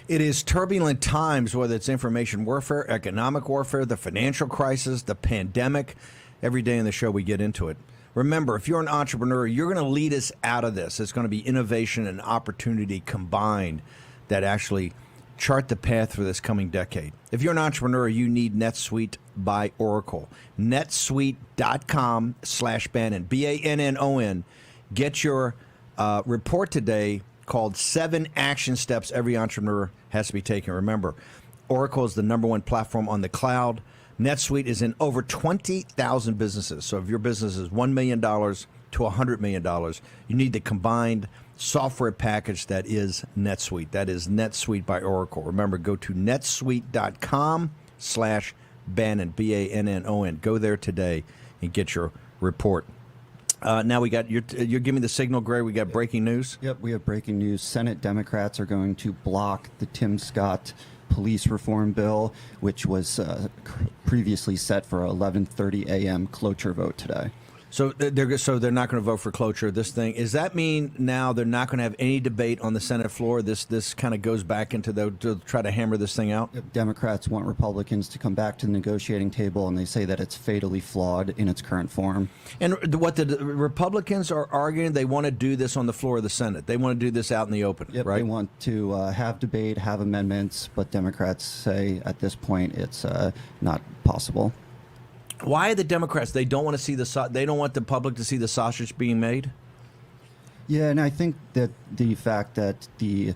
It is turbulent times, whether it's information warfare, economic warfare, the financial crisis, the pandemic. Every day in the show, we get into it. Remember, if you're an entrepreneur, you're going to lead us out of this. It's going to be innovation and opportunity combined that actually chart the path for this coming decade. If you're an entrepreneur, you need NetSuite by Oracle. netsuite.com/Bannon, Bannon. Get your report today called 7 Action Steps Every Entrepreneur Has to Be Taking. Remember, Oracle is the #1 platform on the cloud. NetSuite is in over 20,000 businesses. So if your business is $1 million to $100 million, you need the combined software package that is NetSuite. That is NetSuite by Oracle. Remember, go to netsuite.com/Bannon, Bannon. Go there today and get your report. Now we got, you're giving the signal, Greg. We got breaking news. Yep, we have breaking news. Senate Democrats are going to block the Tim Scott police reform bill, which was previously set for 11:30 a.m. cloture vote today. So they're not going to vote for cloture of this thing. Does that mean now they're not going to have any debate on the Senate floor? This kind of goes back into to try to hammer this thing out? Democrats want Republicans to come back to the negotiating table, and they say that it's fatally flawed in its current form. And what the Republicans are arguing, they want to do this on the floor of the Senate. They want to do this out in the open, right? They want to have debate, have amendments, but Democrats say at this point it's not possible. Why are the Democrats? They don't want to see they don't want the public to see the sausage being made? Yeah, and I think that the fact that the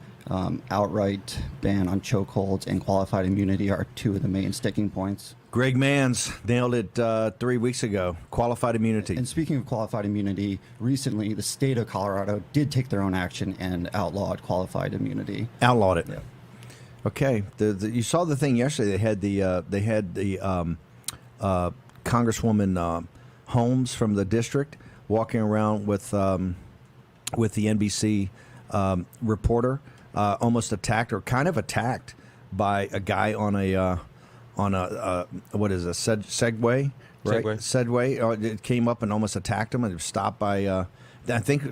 outright ban on chokeholds and qualified immunity are two of the main sticking points. Greg Manns nailed it 3 weeks ago. Qualified immunity. And speaking of qualified immunity, recently the state of Colorado did take their own action and outlawed qualified immunity. Outlawed it. Yeah. Okay. You saw the thing yesterday. They had the Congresswoman Holmes from the district walking around with the NBC reporter, almost attacked or kind of attacked by a guy on a what is a Segway, right? Segway. It came up and almost attacked him, and it was stopped by I think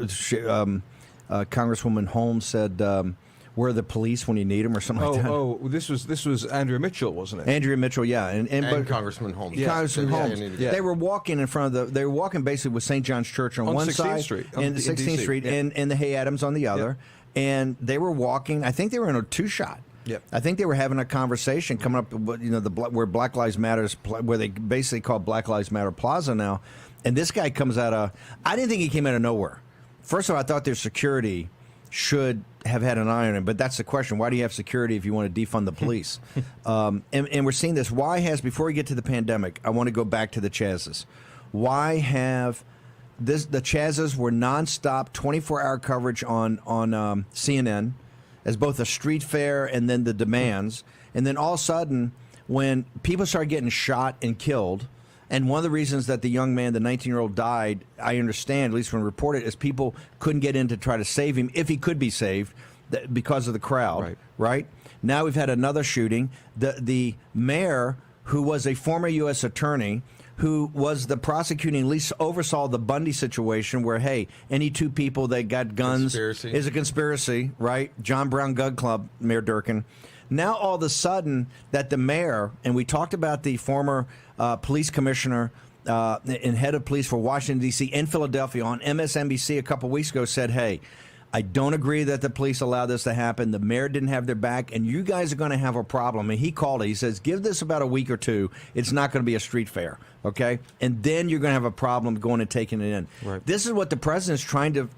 Congresswoman Holmes said. Where are the police when you need them, or something like that? Oh, this was Andrea Mitchell, wasn't it? Andrea Mitchell, yeah, and Congressman Holmes. Yeah. Congressman Holmes. Yeah. They were walking in front of they were walking basically with St. John's Church on one 16th side, Street, and 16th Street, and the Hay Adams on the other, and they were walking. I think they were in a two-shot. Yep. I think they were having a conversation coming up, where Black Lives Matters, where they basically call Black Lives Matter Plaza now, and this guy comes out of. I didn't think he came out of nowhere. First of all, I thought their security should have had an eye on him, but that's the question. Why do you have security if you want to defund the police? And we're seeing this. Before we get to the pandemic, I want to go back to the Chazzes. Why have the Chazzes were nonstop 24-hour coverage on CNN as both a street fair and then the demands. And then all of a sudden, when people started getting shot and killed, and one of the reasons that the young man, the 19-year-old, died, I understand, at least when reported, is people couldn't get in to try to save him, if he could be saved, because of the crowd, right? Now we've had another shooting. The mayor, who was a former U.S. attorney, who was the prosecuting, at least oversaw the Bundy situation where, hey, any two people that got guns is a conspiracy, right? John Brown Gun Club, Mayor Durkin. Now all of a sudden that the mayor, and we talked about the former police commissioner and head of police for Washington, D.C. and Philadelphia on MSNBC a couple weeks ago said, hey, I don't agree that the police allowed this to happen. The mayor didn't have their back, and you guys are going to have a problem. And he called it. He says, give this about a week or two. It's not going to be a street fair, okay? And then you're going to have a problem going and taking it in. Right. This is what the president's trying to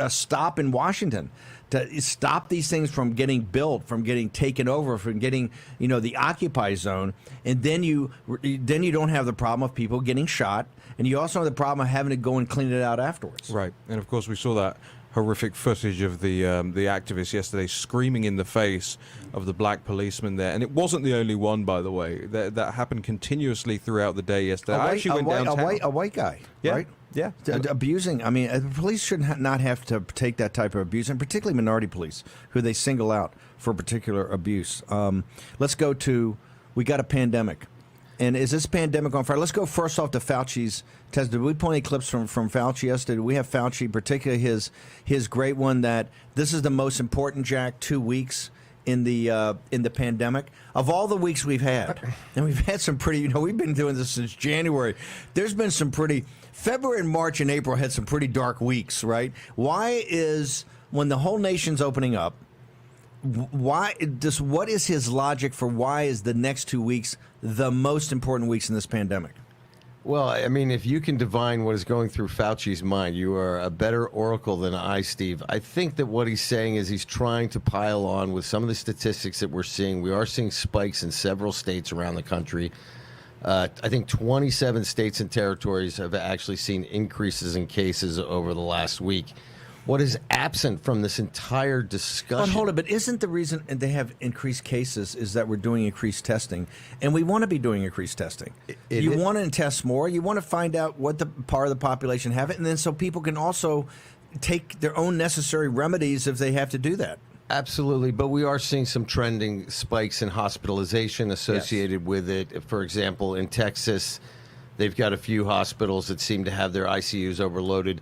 stop in Washington, to stop these things from getting built, from getting taken over, from getting, the Occupy zone. And then you don't have the problem of people getting shot, and you also have the problem of having to go and clean it out afterwards. Right. And, of course, we saw that horrific footage of the activists yesterday screaming in the face of the black policeman there, and it wasn't the only one, by the way. That happened continuously throughout the day yesterday. I actually went downtown. A white guy, yeah. right? Yeah, abusing. I mean, the police should not have to take that type of abuse, and particularly minority police, who they single out for particular abuse. Let's go to. We got a pandemic. And is this pandemic on fire? Let's go first off to Fauci's test. Did we pull any clips from Fauci yesterday? Did we have Fauci, particularly his great one that this is the most important, Jack, 2 weeks in the pandemic? Of all the weeks we've had, and we've had some pretty, we've been doing this since January. There's been some pretty, February and March and April had some pretty dark weeks, right? Why is, when the whole nation's opening up, what is his logic for why is the next 2 weeks the most important weeks in this pandemic? Well, I mean, if you can divine what is going through Fauci's mind, you are a better oracle than I, Steve. I think that what he's saying is he's trying to pile on with some of the statistics that we're seeing. We are seeing spikes in several states around the country. I think 27 states and territories have actually seen increases in cases over the last week. What is absent from this entire discussion? But hold it, but isn't the reason they have increased cases is that we're doing increased testing, and we want to be doing increased testing. You want to test more. You want to find out what the part of the population have it, and then so people can also take their own necessary remedies if they have to do that. Absolutely, but we are seeing some trending spikes in hospitalization associated with it. For example, in Texas, they've got a few hospitals that seem to have their ICUs overloaded.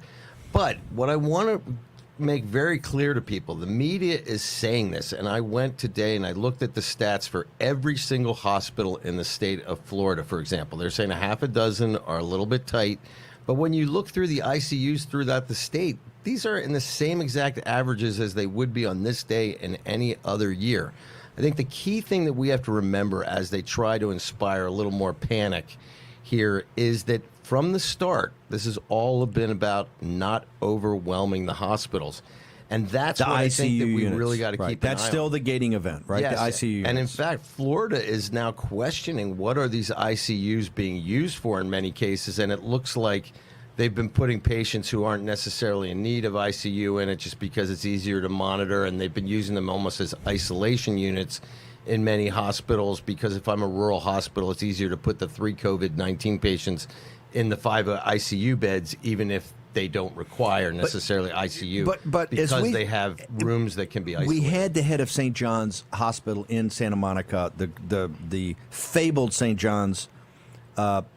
But what I want to make very clear to people, the media is saying this, and I went today and I looked at the stats for every single hospital in the state of Florida, for example. They're saying a half a dozen are a little bit tight, but when you look through the ICUs throughout the state, these are in the same exact averages as they would be on this day in any other year. I think the key thing that we have to remember as they try to inspire a little more panic here is that from the start, this has all been about not overwhelming the hospitals. And that's what I think that we really got to keep an eye on. That's still the gating event, right? Yes. The ICU units. And in fact, Florida is now questioning what are these ICUs being used for in many cases, and it looks like they've been putting patients who aren't necessarily in need of ICU in it just because it's easier to monitor, and they've been using them almost as isolation units in many hospitals because if I'm a rural hospital, it's easier to put the 3 COVID-19 patients in the 5 ICU beds, even if they don't require necessarily ICU, but because they have rooms that can be isolated. We had the head of St. John's Hospital in Santa Monica, the fabled St. John's.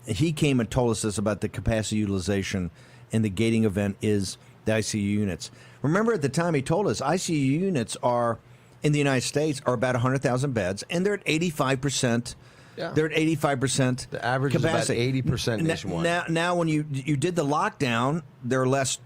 He came and told us this about the capacity utilization, and the gating event is the ICU units. Remember at the time he told us ICU units are in the United States are about 100,000 beds, and they're at 85%. Yeah. They're at 85%. The average capacity. is about 80% nationwide. Now, when you did the lockdown, there are less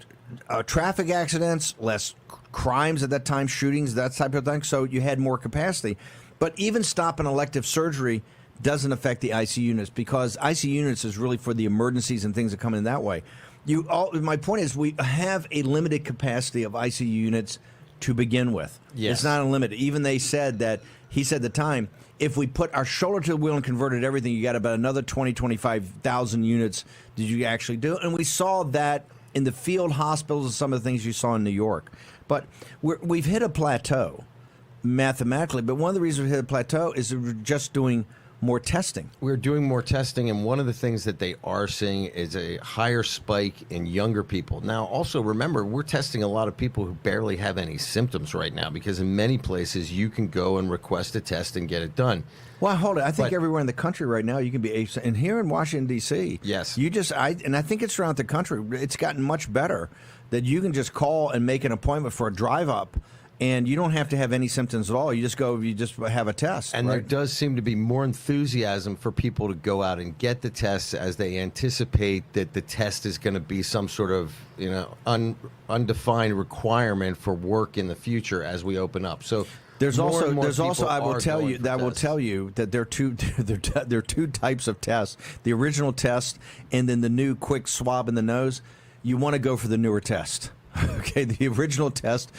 traffic accidents, less crimes at that time, shootings, that type of thing. So you had more capacity. But even stopping elective surgery doesn't affect the ICU units because ICU units is really for the emergencies and things that come in that way. My point is we have a limited capacity of ICU units to begin with. Yes. It's not unlimited. Even he said at the time, if we put our shoulder to the wheel and converted everything, you got about another 25,000 units did you actually do. And we saw that in the field hospitals and some of the things you saw in New York. But we've hit a plateau mathematically. But one of the reasons we hit a plateau is that we're just doing more testing. We're doing more testing, and one of the things that they are seeing is a higher spike in younger people. Now, also remember, we're testing a lot of people who barely have any symptoms right now because in many places you can go and request a test and get it done. Well, hold it. I think everywhere in the country right now you can be, and here in Washington, D.C., yes, and I think it's around the country, it's gotten much better that you can just call and make an appointment for a drive-up. And you don't have to have any symptoms at all. You just go, you just have a test. And right? there does seem to be more enthusiasm for people to go out and get the tests as they anticipate that the test is going to be some sort of, undefined requirement for work in the future as we open up. So there's also I will tell you that there are two types of tests. The original test and then the new quick swab in the nose. You want to go for the newer test. Okay, the original test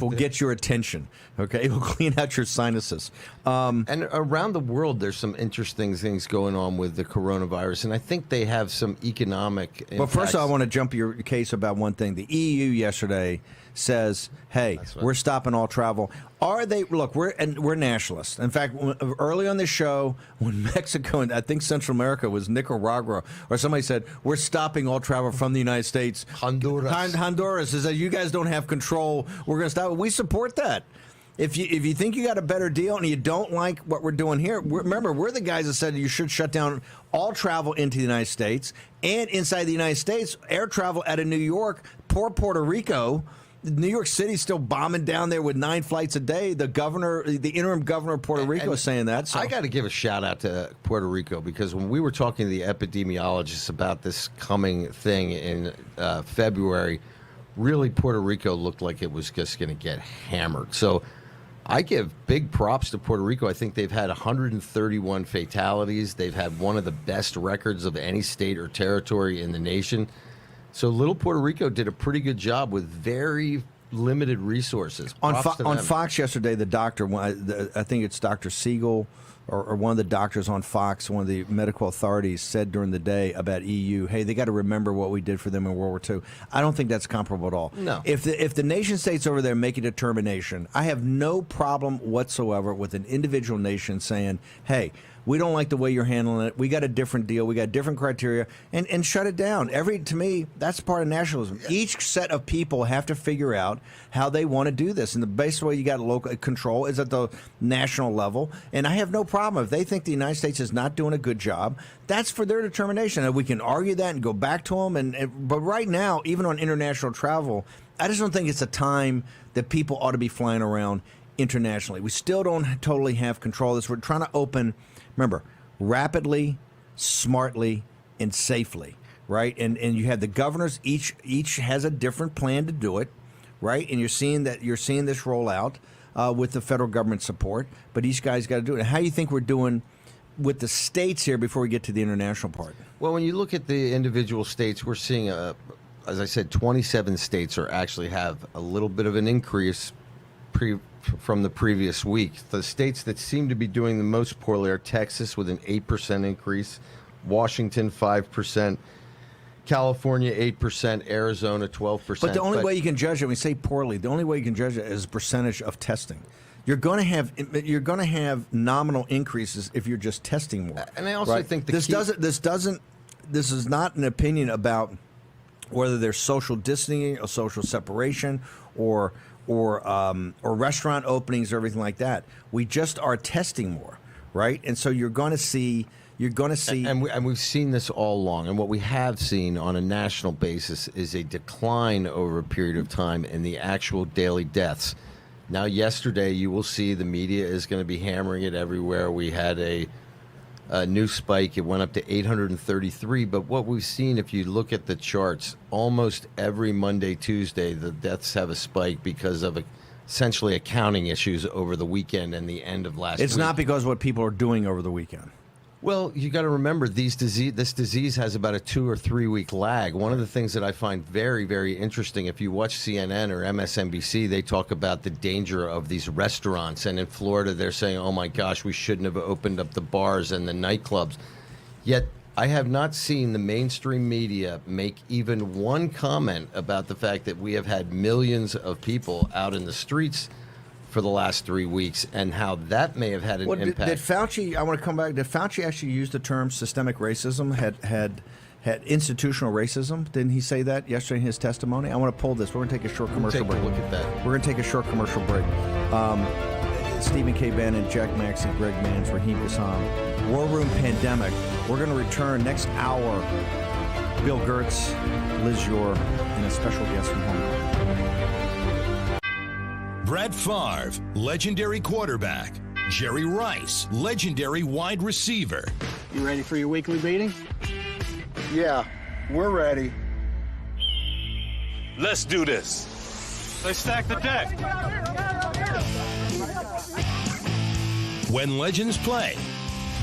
will get your attention. Okay, it will clean out your sinuses. And around the world, there's some interesting things going on with the coronavirus, and I think they have some economic impacts. But first, I want to jump your case about one thing. The EU yesterday says, "Hey, we're stopping all travel." Are they? Look, we're nationalists. In fact, early on this show, when Mexico and I think Central America was Nicaragua, or somebody said we're stopping all travel from the United States. Honduras is that you guys don't have control. We're going to stop it. We support that. If you think you got a better deal and you don't like what we're doing here, remember we're the guys that said you should shut down all travel into the United States and inside the United States, air travel out of New York, poor Puerto Rico. New York City's still bombing down there with 9 flights a day. The interim governor of Puerto Rico is saying that. So. I got to give a shout out to Puerto Rico because when we were talking to the epidemiologists about this coming thing in February, really Puerto Rico looked like it was just going to get hammered. So I give big props to Puerto Rico. I think they've had 131 fatalities. They've had one of the best records of any state or territory in the nation. So little Puerto Rico did a pretty good job with very limited resources. On Fox yesterday, the doctor, I think it's Dr. Siegel or one of the doctors on Fox, one of the medical authorities said during the day about EU, hey, they got to remember what we did for them in World War II. I don't think that's comparable at all. No. If the nation states over there make a determination, I have no problem whatsoever with an individual nation saying, hey, We don't like the way you're handling it. We got a different deal. We got different criteria, and shut it down. To me, that's part of nationalism. Each set of people have to figure out how they want to do this, and the best way you got local control is at the national level. And I have no problem if they think the United States is not doing a good job. That's for their determination, and we can argue that and go back to them. But right now, even on international travel, I just don't think it's a time that people ought to be flying around internationally. We still don't totally have control of this. We're trying to open, remember, rapidly, smartly, and safely, right? And you have the governors, each has a different plan to do it, right? And you're seeing this roll out with the federal government support, but each guy's got to do it. And how do you think we're doing with the states here before we get to the international part? Well, when you look at the individual states, we're seeing, as I said, 27 states actually have a little bit of an increase from the previous week. The states that seem to be doing the most poorly are Texas with an 8% increase, Washington 5%, California 8%, Arizona 12%. But the only way you can judge it, when we say poorly, the only way you can judge it is percentage of testing. You're going to have nominal increases if you're just testing more. And I also think this is not an opinion about whether there's social distancing or social separation or restaurant openings or everything like that. We just are testing more, right? And so you're going to see. And we've seen this all along. And what we have seen on a national basis is a decline over a period of time in the actual daily deaths. Now, yesterday, you will see the media is going to be hammering it everywhere. We had a new spike. It went up to 833. But what we've seen, if you look at the charts, almost every Monday, Tuesday, the deaths have a spike because of essentially accounting issues over the weekend and the end of last week. It's not because of what people are doing over the weekend. Well, you got to remember this disease has about a 2 or 3 week lag. One of the things that I find very, very interesting, if you watch CNN or MSNBC, they talk about the danger of these restaurants. And in Florida, they're saying, oh my gosh, we shouldn't have opened up the bars and the nightclubs. Yet I have not seen the mainstream media make even one comment about the fact that we have had millions of people out in the streets for the last 3 weeks, and how that may have had an impact. Did Fauci? I want to come back. Did Fauci actually use the term systemic racism? Had institutional racism? Didn't he say that yesterday in his testimony? I want to pull this. We're going to take a short commercial break. Look at that. We're going to take a short commercial break. Stephen K. Bannon, Jack Maxey, Greg Manns, Raheem Kassam. War Room Pandemic. We're going to return next hour. Bill Gertz, Liz Yore, and a special guest from Hong Kong. Brett Favre, legendary quarterback. Jerry Rice, legendary wide receiver. You ready for your weekly meeting? Yeah, we're ready. Let's do this. Let's stack the deck. When legends play,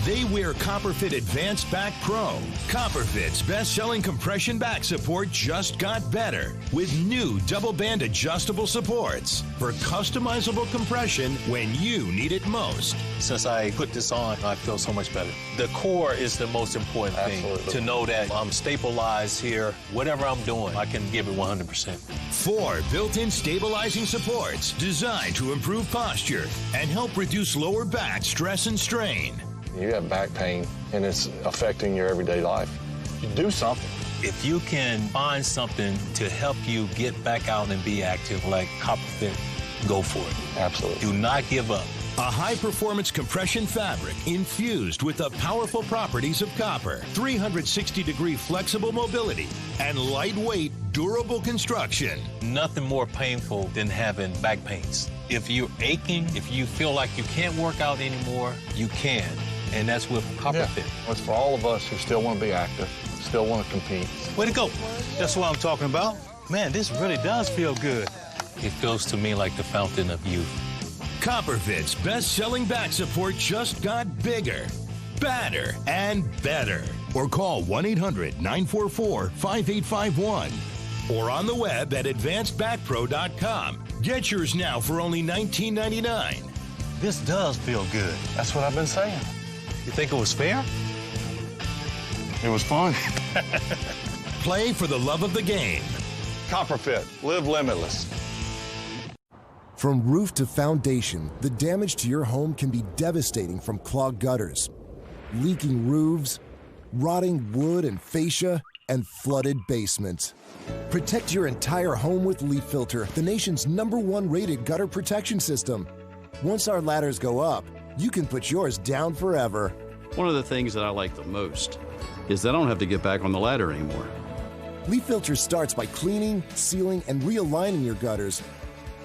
they wear Copperfit Advanced Back Pro. Copperfit's best-selling compression back support just got better with new double-band adjustable supports for customizable compression when you need it most. Since I put this on, I feel so much better. The core is the most important thing. To know that I'm stabilized here. Whatever I'm doing, I can give it 100%. 4 built-in stabilizing supports designed to improve posture and help reduce lower back stress and strain. You have back pain, and it's affecting your everyday life. You do something. If you can find something to help you get back out and be active like Copperfit, go for it. Absolutely. Do not give up. A high-performance compression fabric infused with the powerful properties of copper, 360-degree flexible mobility, and lightweight, durable construction. Nothing more painful than having back pains. If you're aching, if you feel like you can't work out anymore, you can. And that's with Copperfit. Yeah. It's for all of us who still want to be active, still want to compete. Way to go. That's what I'm talking about. Man, this really does feel good. It feels to me like the fountain of youth. Copperfit's best-selling back support just got bigger, badder, and better. Or call 1-800-944-5851. Or on the web at advancedbackpro.com. Get yours now for only $19.99. This does feel good. That's what I've been saying. You think it was fair? It was fun. Play for the love of the game. Copperfit, live limitless. From roof to foundation, the damage to your home can be devastating from clogged gutters, leaking roofs, rotting wood and fascia, and flooded basements. Protect your entire home with Leaf Filter, the nation's #1 rated gutter protection system. Once our ladders go up, you can put yours down forever. One of the things that I like the most is that I don't have to get back on the ladder anymore. Leaf Filter starts by cleaning, sealing, and realigning your gutters.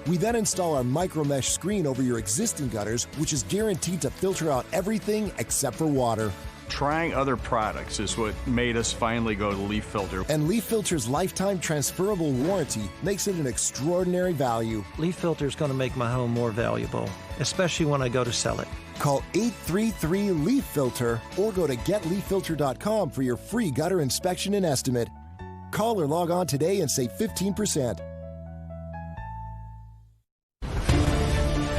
We then install our micro mesh screen over your existing gutters, which is guaranteed to filter out everything except for water. Trying other products is what made us finally go to Leaf Filter. And Leaf Filter's lifetime transferable warranty makes it an extraordinary value. Leaf Filter is going to make my home more valuable, especially when I go to sell it. Call 833-LEAF-FILTER or go to getleaffilter.com for your free gutter inspection and estimate. Call or log on today and save 15%.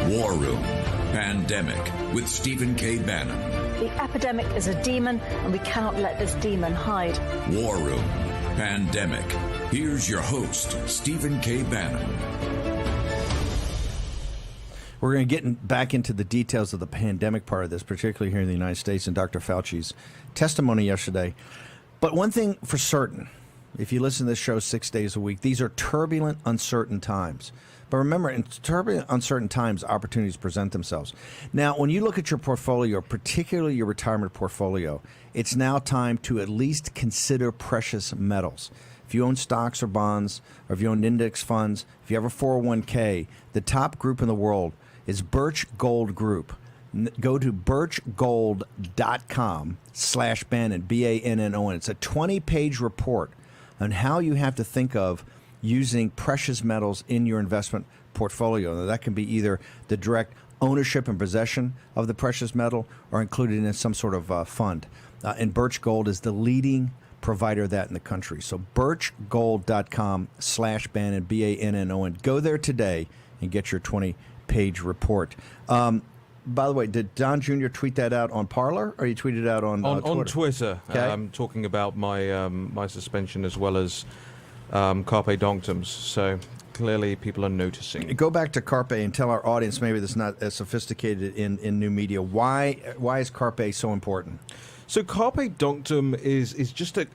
War Room Pandemic with Stephen K. Bannon. The epidemic is a demon, and we cannot let this demon hide. War Room Pandemic. Here's your host, Stephen K. Bannon. We're going to get back into the details of the pandemic part of this, particularly here in the United States, and Dr. Fauci's testimony yesterday. But one thing for certain, if you listen to this show 6 days a week, these are turbulent, uncertain times. But remember, in turbulent, uncertain times, opportunities present themselves. Now, when you look at your portfolio, particularly your retirement portfolio, it's now time to at least consider precious metals. If you own stocks or bonds, or if you own index funds, if you have a 401k, the top group in the world is Birch Gold Group. Go to birchgold.com/Bannon, Bannon. It's a 20-page report on how you have to think of using precious metals in your investment portfolio. Now, that can be either the direct ownership and possession of the precious metal or included in some sort of fund. And Birch Gold is the leading provider of that in the country. So birchgold.com/Bannon, Bannon. Go there today and get your 20-page report. By the way, did Don Jr. tweet that out on Parler, or he tweeted it out on Twitter? On Twitter. Okay. Talking about my suspension as well as Carpe Donctums. So clearly people are noticing. Go back to Carpe and tell our audience, maybe that's not as sophisticated in new media, why is Carpe so important? So Carpe Donctum is just a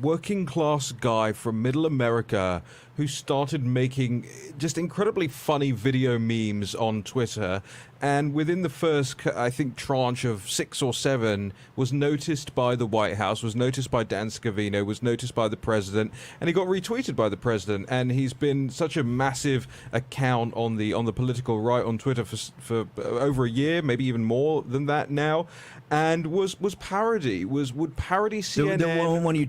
working class guy from middle America who started making just incredibly funny video memes on Twitter, and within the first, I think, tranche of 6 or 7 was noticed by the White House, was noticed by Dan Scavino, was noticed by the president, and he got retweeted by the president. And he's been such a massive account on the political right on Twitter for over a year, maybe even more than that now, and would parody CNN. When you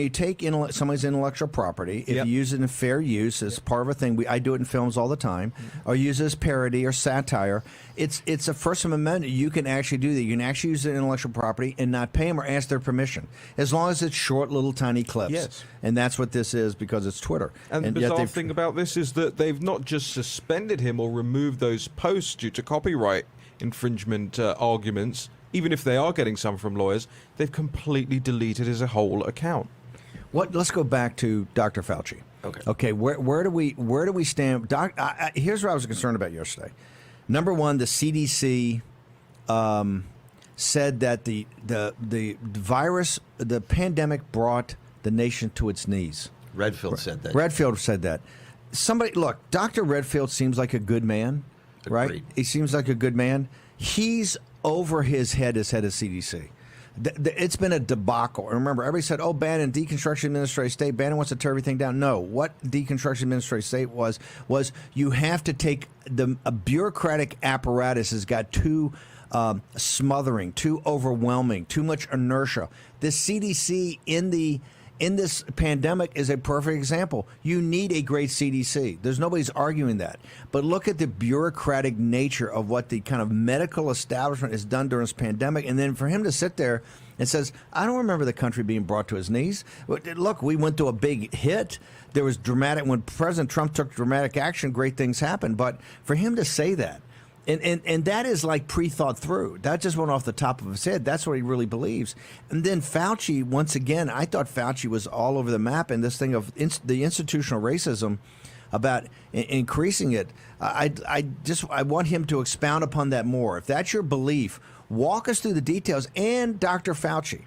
take somebody's intellectual property, if you use it in fair use as part of a thing, I do it in films all the time, or use it as parody or satire, it's a First Amendment. You can actually do that. You can actually use the intellectual property and not pay them or ask their permission, as long as it's short, little, tiny clips. Yes. And that's what this is, because it's Twitter. And the bizarre thing about this is that they've not just suspended him or removed those posts due to copyright infringement arguments. Even if they are getting some from lawyers, they've completely deleted his whole account. Let's go back to Dr. Fauci. Okay. Where do we stand? Here's what I was concerned about yesterday. Number one, the CDC said that the virus, the pandemic, brought the nation to its knees. Redfield said that. Redfield said that. Look, Dr. Redfield seems like a good man, right? Agreed. He seems like a good man. He's over his head as head of CDC. It's been a debacle. And remember, everybody said, Bannon, deconstruction administrative state. Bannon wants to tear everything down. No, what deconstruction administrative state was you have to take a bureaucratic apparatus has got too smothering, too overwhelming, too much inertia. The CDC in this pandemic is a perfect example. You need a great CDC. Nobody's arguing that. But look at the bureaucratic nature of what the kind of medical establishment has done during this pandemic. And then for him to sit there and says, I don't remember the country being brought to his knees. Look, we went through a big hit. There was dramatic, when President Trump took dramatic action, great things happened. But for him to say that, and that is like pre-thought through. That just went off the top of his head. That's what he really believes. And then Fauci, once again, I thought Fauci was all over the map in this thing of the institutional racism about increasing it. I want him to expound upon that more. If that's your belief, Walk us through the details. And Dr. Fauci,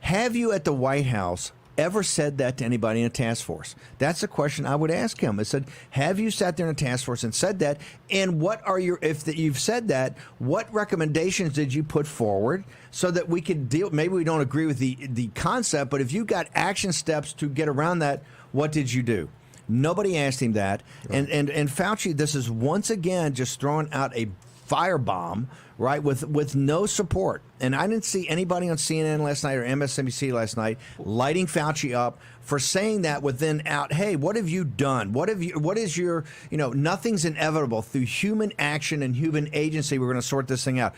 have you at the White House ever said that to anybody in a task force? That's a question I would ask him. I said, have you sat there in a task force and said that? And what are your, if you've said that, what recommendations did you put forward so that we could deal? Maybe we don't agree with the concept, but if you got action steps to get around that, what did you do? Nobody asked him that. Right. And Fauci, this is once again just throwing out a firebomb, right, with no support. And I didn't see anybody on CNN last night or MSNBC last night lighting Fauci up for saying that within out, hey, what have you done? What is your, nothing's inevitable. Through human action and human agency, we're going to sort this thing out.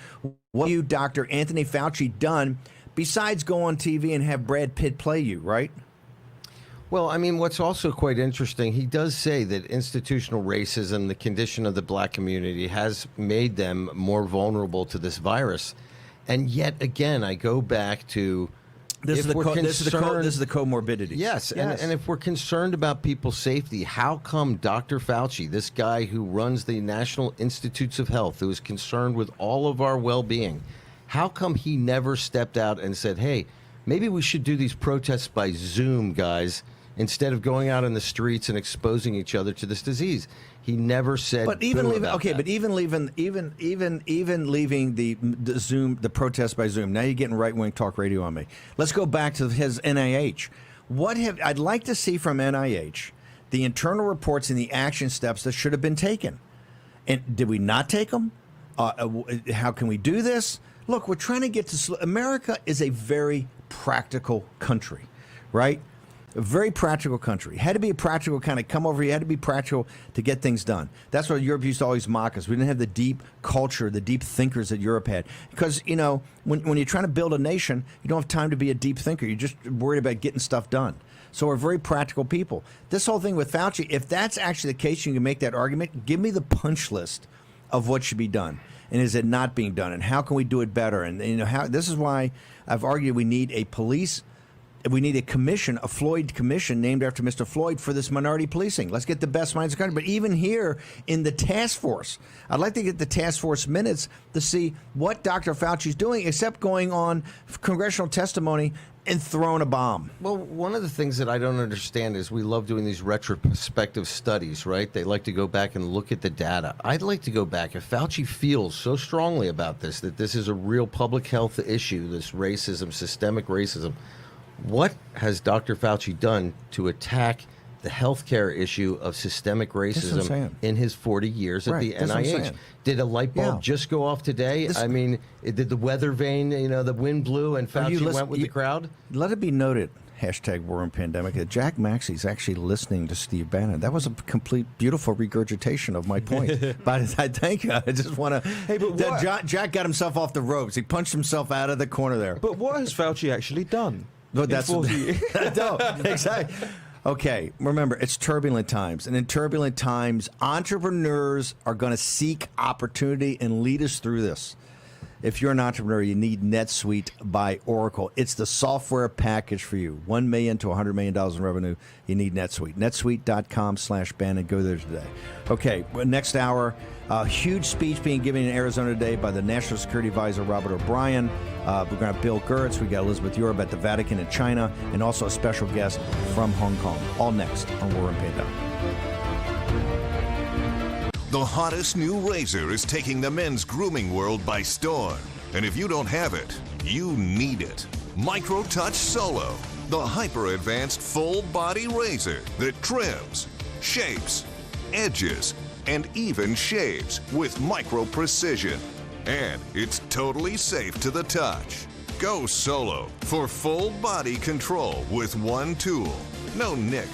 What have you, Dr. Anthony Fauci, done besides go on TV and have Brad Pitt play you, right? Well, I mean, what's also quite interesting, he does say that institutional racism, the condition of the black community, has made them more vulnerable to this virus. And yet again, I go back to this is the comorbidity. Yes, and if we're concerned about people's safety, how come Dr. Fauci, this guy who runs the National Institutes of Health, who is concerned with all of our well-being, how come he never stepped out and said, hey, maybe we should do these protests by Zoom, guys, instead of going out in the streets and exposing each other to this disease? He never said. But even leaving, okay, that. But even leaving the Zoom, the protest by Zoom. Now you're getting right-wing talk radio on me. Let's go back to his NIH. I'd like to see from NIH the internal reports and the action steps that should have been taken. And did we not take them? How can we do this? Look, we're trying to get to. America is a very practical country, right? A very practical country. Had to be a practical kind of come over here. Had to be practical to get things done. That's what Europe used to always mock us. We didn't have the deep culture, the deep thinkers that Europe had. Because, when you're trying to build a nation, you don't have time to be a deep thinker. You're just worried about getting stuff done. So we're very practical people. This whole thing with Fauci, if that's actually the case, you can make that argument. Give me the punch list of what should be done. And is it not being done? And how can we do it better? And this is why I've argued we need a commission, a Floyd commission named after Mr. Floyd for this minority policing. Let's get the best minds of the country. But even here in the task force, I'd like to get the task force minutes to see what Dr. Fauci's doing, except going on congressional testimony and throwing a bomb. Well, one of the things that I don't understand is we love doing these retrospective studies, right? They like to go back and look at the data. I'd like to go back. If Fauci feels so strongly about this, that this is a real public health issue, this racism, systemic racism, what has Dr. Fauci done to attack the healthcare issue of systemic racism in his 40 years at the NIH? Did a light bulb just go off today? I mean, did the weather vane, the wind blew and Fauci went with the crowd? Let it be noted, #War Room Pandemic, that Jack Maxey's actually listening to Steve Bannon. That was a complete, beautiful regurgitation of my point. But I thank you. I just want to. Hey, but Jack got himself off the ropes. He punched himself out of the corner there. But what has Fauci actually done? But that's no, exactly. Okay, remember, it's turbulent times. And in turbulent times, entrepreneurs are going to seek opportunity and lead us through this. If you're an entrepreneur, you need NetSuite by Oracle. It's the software package for you. $1 million to $100 million in revenue, you need NetSuite. NetSuite.com/Bannon. Go there today. Okay, next hour, a huge speech being given in Arizona today by the National Security Advisor, Robert O'Brien. We're going to have Bill Gertz. We got Elizabeth Europe at the Vatican in China, and also a special guest from Hong Kong. All next on War Room Pandemic. The hottest new razor is taking the men's grooming world by storm. And if you don't have it, you need it. Micro Touch Solo, the hyper-advanced full-body razor that trims, shapes, edges, and even shaves with micro precision. And it's totally safe to the touch. Go solo for full body control with one tool. No nicks.